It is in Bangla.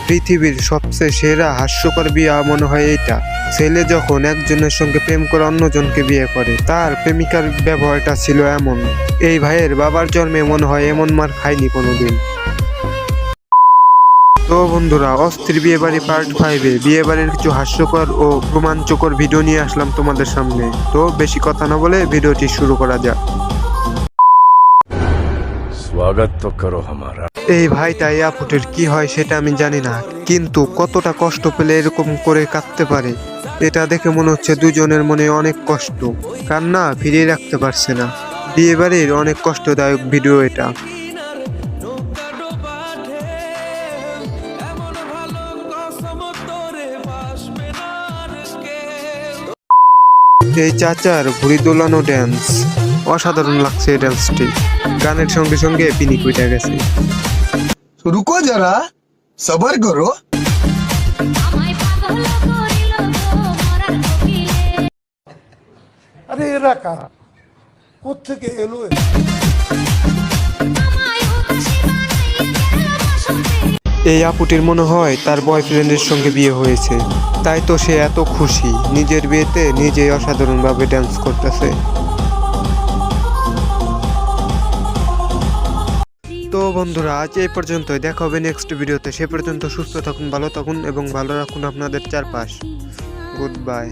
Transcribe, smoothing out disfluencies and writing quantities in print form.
পৃথিবীর সবচেয়ে সেরা হাস্যকর বিয়ে মনে হয় এইটা। ছেলে যখন একজনের সঙ্গে প্রেম করে অন্যজনকে বিয়ে করে, তার প্রেমিকার ব্যবহারটা ছিল এমন। এই ভাইয়ের বাবার জন্মে মনে হয় এমন মার খায়নি কোনোদিন। তো বন্ধুরা, অস্থির বিয়ে বাড়ি পার্ট 5-এ বিয়ে বাড়ির কিছু হাস্যকর ও রোমাঞ্চকর ভিডিও নিয়ে আসলাম তোমাদের সামনে। তো বেশি কথা না বলে ভিডিওটি শুরু করা যাক। स्वागत तो करो हमारा। এই ভাইটা এই আপুটের কি হয় সেটা আমি জানি না, কিন্তু কতটা কষ্ট পেলে এরকম করে কাঁদতে পারে এটা দেখে মনে হচ্ছে দুজনের মনে অনেক কষ্ট, কান্না ফিরিয়ে রাখতে পারছে না। বিয়ে বাড়ির অনেক কষ্টদায়ক ভিডিও এটা। এই চাচার ভুড়ি দোলানো ড্যান্স অসাধারণ লাগছে। এই ড্যান্সটি গানের সঙ্গে সঙ্গে পিনি কুইটা গেছে। रुको जरा सबर करो। আরে এরা কারা, কোত্থেকে এলো? এই আপুটির মনে হয় তার বয়ফ্রেন্ডের সঙ্গে বিয়ে হয়েছে, তাই তো সে এত খুশি। নিজের বিয়েতে নিজেই অসাধারণভাবে ডান্স করতেছে। তো বন্ধুরা, আজ এই পর্যন্তই। দেখা হবে নেক্সট ভিডিওতে। সে পর্যন্ত সুস্থ থাকুন, ভালো থাকুন এবং ভালো রাখুন আপনাদের চারপাশ। Good bye.